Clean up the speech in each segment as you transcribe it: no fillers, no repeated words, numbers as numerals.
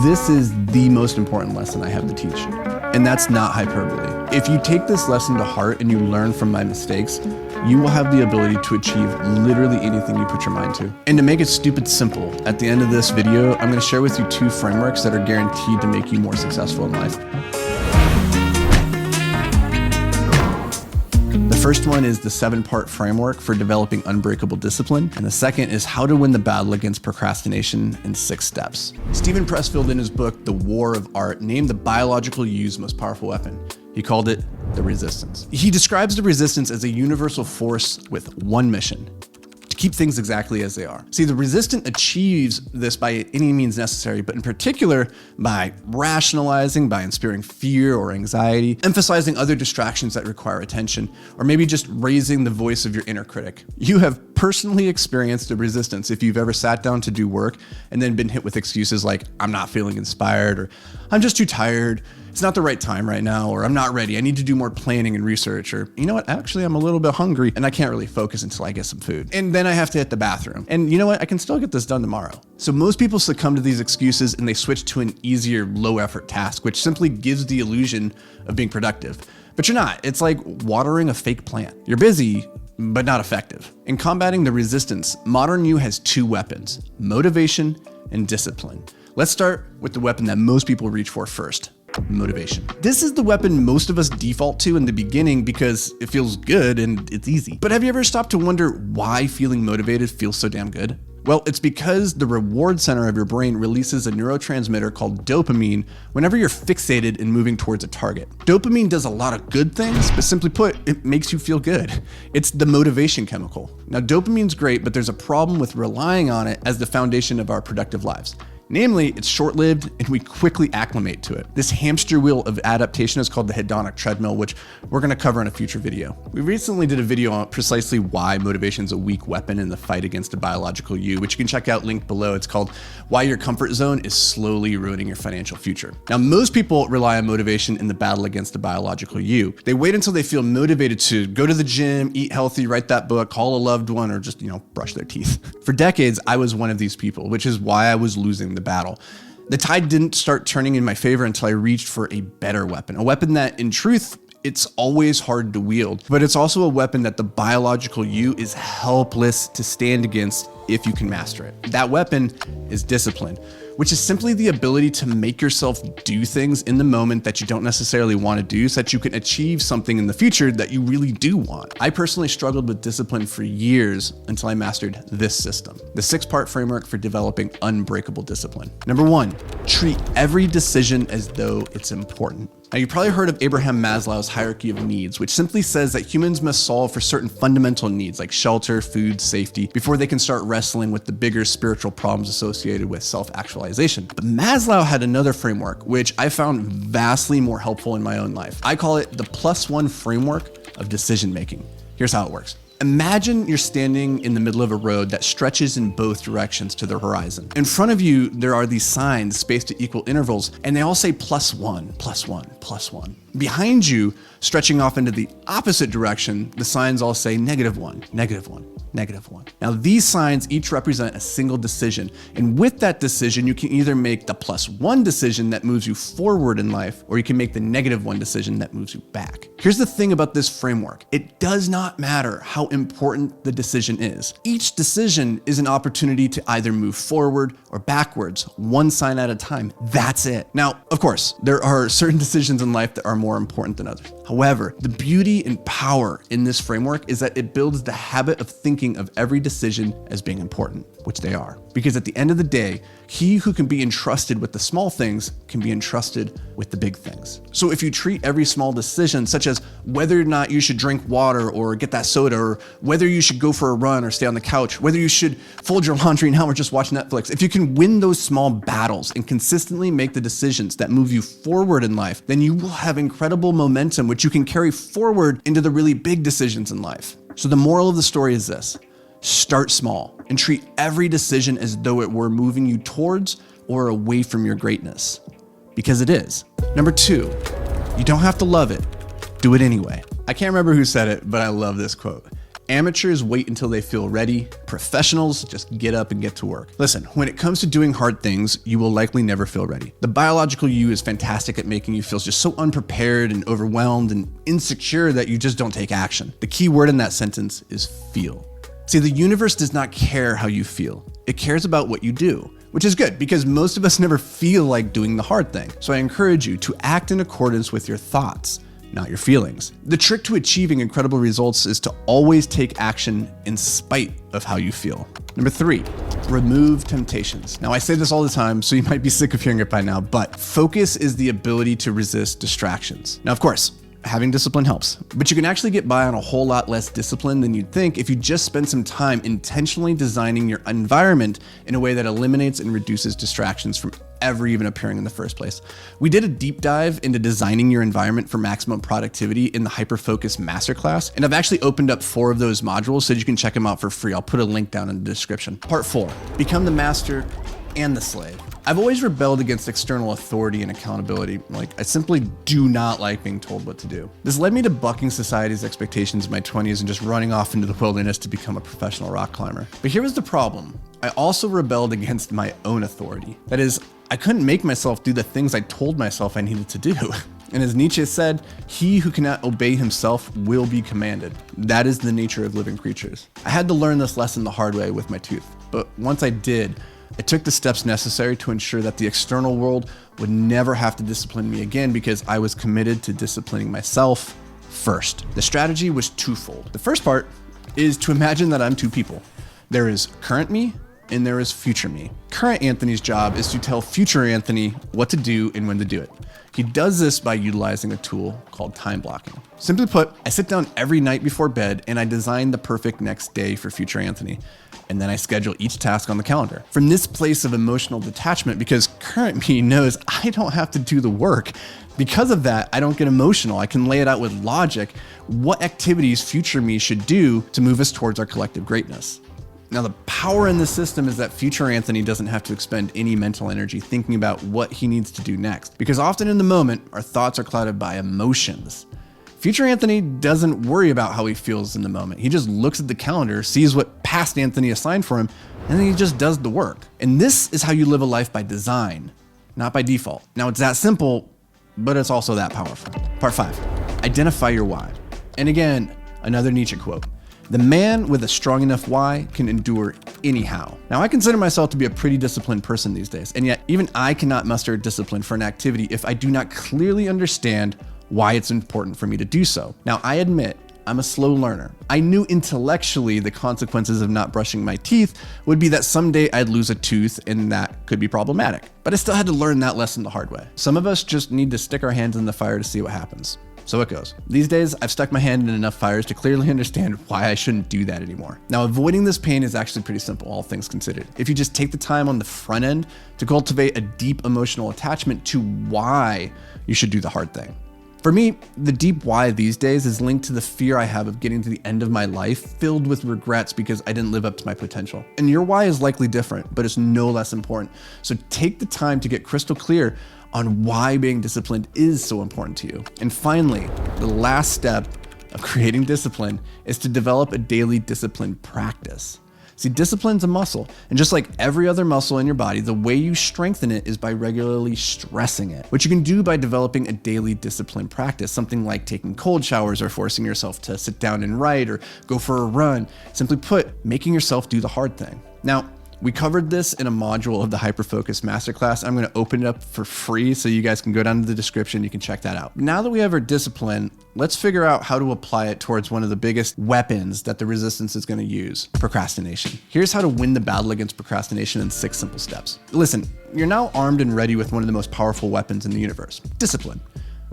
This is the most important lesson I have to teach, and that's not hyperbole. If you take this lesson to heart and you learn from my mistakes, you will have the ability to achieve literally anything you put your mind to. And to make it stupid simple, at the end of this video, I'm going to share with you 2 frameworks that are guaranteed to make you more successful in life. The first one is the 7-part framework for developing unbreakable discipline, and the second is how to win the battle against procrastination in 6 steps. Steven Pressfield, in his book, The War of Art, named the biological U's most powerful weapon. He called it the resistance. He describes the resistance as a universal force with one mission: to keep things exactly as they are. See, the resistant achieves this by any means necessary, but in particular by rationalizing, by inspiring fear or anxiety, emphasizing other distractions that require attention, or maybe just raising the voice of your inner critic. You have personally experienced the resistance if you've ever sat down to do work and then been hit with excuses like, I'm not feeling inspired, or I'm just too tired, it's not the right time right now, or I'm not ready, I need to do more planning and research, or you know what, actually I'm a little bit hungry and I can't really focus until I get some food. And then I have to hit the bathroom. And you know what, I can still get this done tomorrow. So most people succumb to these excuses and they switch to an easier, low effort task, which simply gives the illusion of being productive. But you're not. It's like watering a fake plant. You're busy, but not effective. In combating the resistance, modern you has 2 weapons: motivation and discipline. Let's start with the weapon that most people reach for first: motivation. This is the weapon most of us default to in the beginning because it feels good and it's easy. But have you ever stopped to wonder why feeling motivated feels so damn good? Well, it's because the reward center of your brain releases a neurotransmitter called dopamine whenever you're fixated and moving towards a target. Dopamine does a lot of good things, but simply put, it makes you feel good. It's the motivation chemical. Now, dopamine's great, but there's a problem with relying on it as the foundation of our productive lives. Namely, it's short-lived and we quickly acclimate to it. This hamster wheel of adaptation is called the hedonic treadmill, which we're gonna cover in a future video. We recently did a video on precisely why motivation is a weak weapon in the fight against the biological you, which you can check out linked below. It's called Why Your Comfort Zone is Slowly Ruining Your Financial Future. Now, most people rely on motivation in the battle against the biological you. They wait until they feel motivated to go to the gym, eat healthy, write that book, call a loved one, or just, brush their teeth. For decades, I was one of these people, which is why I was losing the battle. The tide didn't start turning in my favor until I reached for a better weapon, a weapon that in truth, it's always hard to wield, but it's also a weapon that the biological you is helpless to stand against if you can master it. That weapon is discipline, which is simply the ability to make yourself do things in the moment that you don't necessarily want to do so that you can achieve something in the future that you really do want. I personally struggled with discipline for years until I mastered this system, the 6-part framework for developing unbreakable discipline. Number 1, treat every decision as though it's important. Now, you probably heard of Abraham Maslow's hierarchy of needs, which simply says that humans must solve for certain fundamental needs like shelter, food, safety, before they can start wrestling with the bigger spiritual problems associated with self-actualization. But Maslow had another framework, which I found vastly more helpful in my own life. I call it the +1 framework of decision-making. Here's how it works. Imagine you're standing in the middle of a road that stretches in both directions to the horizon. In front of you, there are these signs spaced at equal intervals, and they all say +1, +1, +1. Behind you, stretching off into the opposite direction, the signs all say -1, -1, -1. Now, these signs each represent a single decision, and with that decision, you can either make the +1 decision that moves you forward in life, or you can make the -1 decision that moves you back. Here's the thing about this framework. It does not matter how important the decision is. Each decision is an opportunity to either move forward or backwards, one sign at a time. That's it. Now, of course, there are certain decisions in life that are more important than others. However, the beauty and power in this framework is that it builds the habit of thinking of every decision as being important, which they are. Because at the end of the day, he who can be entrusted with the small things can be entrusted with the big things. So if you treat every small decision, such as whether or not you should drink water or get that soda, or whether you should go for a run or stay on the couch, whether you should fold your laundry now or just watch Netflix, if you can win those small battles and consistently make the decisions that move you forward in life, then you will have incredible momentum, which you can carry forward into the really big decisions in life. So the moral of the story is this: start small and treat every decision as though it were moving you towards or away from your greatness, because it is. Number 2, you don't have to love it, do it anyway. I can't remember who said it, but I love this quote. Amateurs wait until they feel ready. Professionals just get up and get to work. Listen, when it comes to doing hard things, you will likely never feel ready. The biological you is fantastic at making you feel just so unprepared and overwhelmed and insecure that you just don't take action. The key word in that sentence is feel. See, the universe does not care how you feel. It cares about what you do, which is good because most of us never feel like doing the hard thing. So I encourage you to act in accordance with your thoughts, not your feelings. The trick to achieving incredible results is to always take action in spite of how you feel. Number 3, remove temptations. Now I say this all the time, so you might be sick of hearing it by now, but focus is the ability to resist distractions. Now, of course, having discipline helps, but you can actually get by on a whole lot less discipline than you'd think if you just spend some time intentionally designing your environment in a way that eliminates and reduces distractions from ever even appearing in the first place. We did a deep dive into designing your environment for maximum productivity in the Hyperfocus Masterclass, and I've actually opened up 4 of those modules so you can check them out for free. I'll put a link down in the description. Part 4, become the master and the slave. I've always rebelled against external authority and accountability. I simply do not like being told what to do. This led me to bucking society's expectations in my 20s and just running off into the wilderness to become a professional rock climber. But here was the problem. I also rebelled against my own authority. That is, I couldn't make myself do the things I told myself I needed to do. And as Nietzsche said, he who cannot obey himself will be commanded. That is the nature of living creatures. I had to learn this lesson the hard way with my tooth. But once I did, I took the steps necessary to ensure that the external world would never have to discipline me again because I was committed to disciplining myself first. The strategy was twofold. The first part is to imagine that I'm 2 people. There is current me and there is future me. Current Anthony's job is to tell future Anthony what to do and when to do it. He does this by utilizing a tool called time blocking. Simply put, I sit down every night before bed and I design the perfect next day for future Anthony. And then I schedule each task on the calendar. From this place of emotional detachment, because current me knows I don't have to do the work. Because of that, I don't get emotional. I can lay it out with logic what activities future me should do to move us towards our collective greatness. Now, the power in this system is that future Anthony doesn't have to expend any mental energy thinking about what he needs to do next, because often in the moment, our thoughts are clouded by emotions. Future Anthony doesn't worry about how he feels in the moment. He just looks at the calendar, sees what past Anthony assigned for him, and then he just does the work. And this is how you live a life by design, not by default. Now, it's that simple, but it's also that powerful. Part 5, identify your why. And again, another Nietzsche quote. The man with a strong enough why can endure anyhow. Now, I consider myself to be a pretty disciplined person these days, and yet even I cannot muster discipline for an activity if I do not clearly understand why it's important for me to do so. Now, I admit I'm a slow learner. I knew intellectually the consequences of not brushing my teeth would be that someday I'd lose a tooth and that could be problematic. But I still had to learn that lesson the hard way. Some of us just need to stick our hands in the fire to see what happens. So it goes. These days, I've stuck my hand in enough fires to clearly understand why I shouldn't do that anymore. Now, avoiding this pain is actually pretty simple, all things considered. If you just take the time on the front end to cultivate a deep emotional attachment to why you should do the hard thing. For me, the deep why these days is linked to the fear I have of getting to the end of my life filled with regrets because I didn't live up to my potential. And your why is likely different, but it's no less important. So take the time to get crystal clear on why being disciplined is so important to you. And finally, the last step of creating discipline is to develop a daily discipline practice. See, discipline's a muscle, and just like every other muscle in your body, the way you strengthen it is by regularly stressing it, which you can do by developing a daily discipline practice, something like taking cold showers or forcing yourself to sit down and write or go for a run. Simply put, making yourself do the hard thing. Now, we covered this in a module of the Hyperfocus Masterclass. I'm going to open it up for free so you guys can go down to the description. You can check that out. Now that we have our discipline, let's figure out how to apply it towards one of the biggest weapons that the resistance is going to use, procrastination. Here's how to win the battle against procrastination in 6 simple steps. Listen, you're now armed and ready with one of the most powerful weapons in the universe, discipline.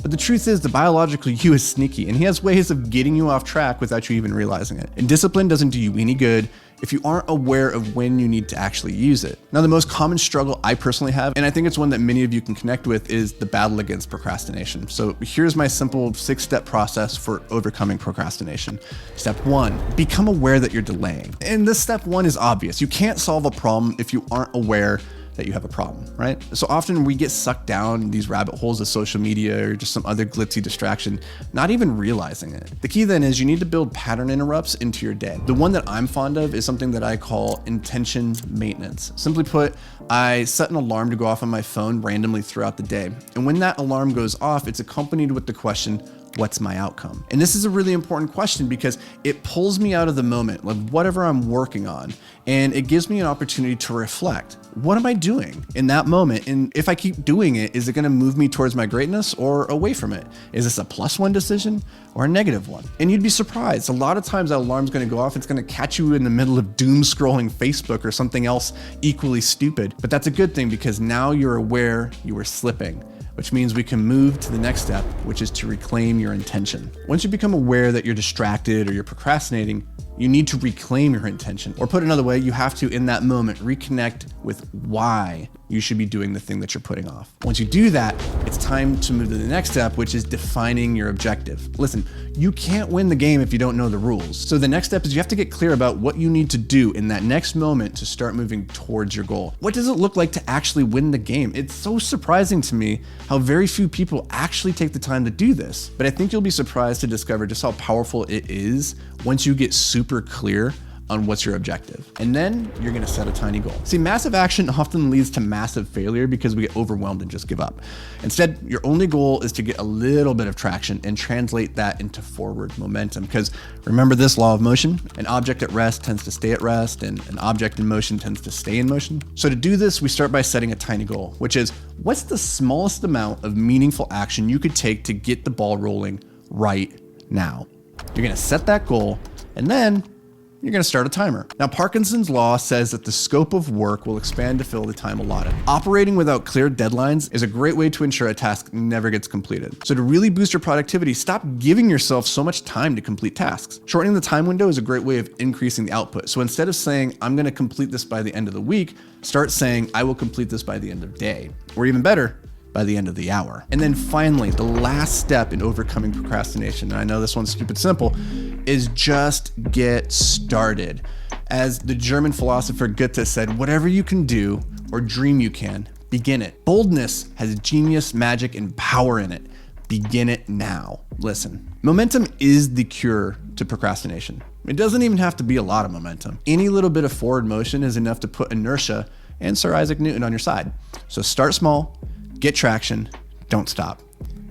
But the truth is the biological you is sneaky, and he has ways of getting you off track without you even realizing it. And discipline doesn't do you any good if you aren't aware of when you need to actually use it. Now, the most common struggle I personally have, and I think it's one that many of you can connect with, is the battle against procrastination. So here's my simple 6-step process for overcoming procrastination. Step 1, become aware that you're delaying. And this step 1 is obvious. You can't solve a problem if you aren't aware that you have a problem, right? So often we get sucked down these rabbit holes of social media or just some other glitzy distraction, not even realizing it. The key then is you need to build pattern interrupts into your day. The one that I'm fond of is something that I call intention maintenance. Simply put, I set an alarm to go off on my phone randomly throughout the day. And when that alarm goes off, it's accompanied with the question, what's my outcome? And this is a really important question because it pulls me out of the moment, like whatever I'm working on, and it gives me an opportunity to reflect. What am I doing in that moment? And if I keep doing it, is it gonna move me towards my greatness or away from it? Is this a +1 decision or a -1? And you'd be surprised. A lot of times that alarm's gonna go off, it's gonna catch you in the middle of doom scrolling Facebook or something else equally stupid. But that's a good thing because now you're aware you were slipping, which means we can move to the next step, which is to reclaim your intention. Once you become aware that you're distracted or you're procrastinating, you need to reclaim your intention. Or put another way, you have to, in that moment, reconnect with why you should be doing the thing that you're putting off. Once you do that, it's time to move to the next step, which is defining your objective. Listen, you can't win the game if you don't know the rules. So the next step is you have to get clear about what you need to do in that next moment to start moving towards your goal. What does it look like to actually win the game? It's so surprising to me how very few people actually take the time to do this. But I think you'll be surprised to discover just how powerful it is once you get super clear on what's your objective. And then you're gonna set a tiny goal. See, massive action often leads to massive failure because we get overwhelmed and just give up. Instead, your only goal is to get a little bit of traction and translate that into forward momentum. Because remember this law of motion? An object at rest tends to stay at rest, and an object in motion tends to stay in motion. So to do this, we start by setting a tiny goal, which is what's the smallest amount of meaningful action you could take to get the ball rolling right now? You're gonna set that goal, and then you're gonna start a timer. Now, Parkinson's law says that the scope of work will expand to fill the time allotted. Operating without clear deadlines is a great way to ensure a task never gets completed. So to really boost your productivity, stop giving yourself so much time to complete tasks. Shortening the time window is a great way of increasing the output. So instead of saying, I'm gonna complete this by the end of the week, start saying, I will complete this by the end of the day. Or even better, by the end of the hour. And then finally, the last step in overcoming procrastination, and I know this one's stupid simple, is just get started. As the German philosopher Goethe said, whatever you can do or dream you can, begin it. Boldness has genius, magic, and power in it. Begin it now. Listen, momentum is the cure to procrastination. It doesn't even have to be a lot of momentum. Any little bit of forward motion is enough to put inertia and Sir Isaac Newton on your side. So start small, get traction, don't stop.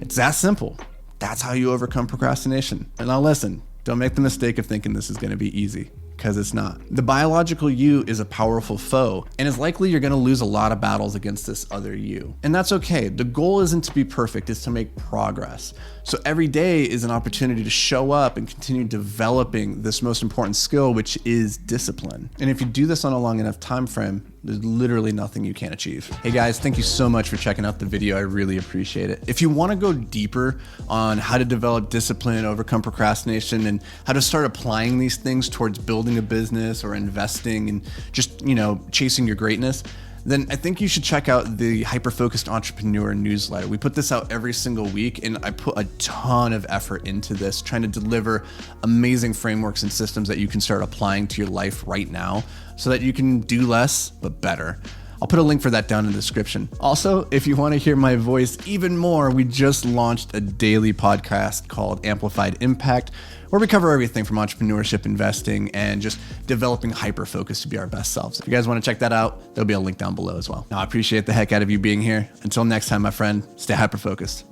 It's that simple. That's how you overcome procrastination. And now listen, don't make the mistake of thinking this is gonna be easy, because it's not. The biological you is a powerful foe, and it's likely you're gonna lose a lot of battles against this other you. And that's okay. The goal isn't to be perfect, it's to make progress. So every day is an opportunity to show up and continue developing this most important skill, which is discipline. And if you do this on a long enough time frame, there's literally nothing you can't achieve. Hey guys, thank you so much for checking out the video. I really appreciate it. If you wanna go deeper on how to develop discipline, overcome procrastination, and how to start applying these things towards building a business or investing and just, chasing your greatness, then I think you should check out the Hyperfocused Entrepreneur newsletter. We put this out every single week, and I put a ton of effort into this, trying to deliver amazing frameworks and systems that you can start applying to your life right now so that you can do less, but better. I'll put a link for that down in the description. Also, if you want to hear my voice even more, we just launched a daily podcast called Amplified Impact, where we cover everything from entrepreneurship, investing, and just developing hyper-focus to be our best selves. If you guys want to check that out, there'll be a link down below as well. Now, I appreciate the heck out of you being here. Until next time, my friend, stay hyper-focused.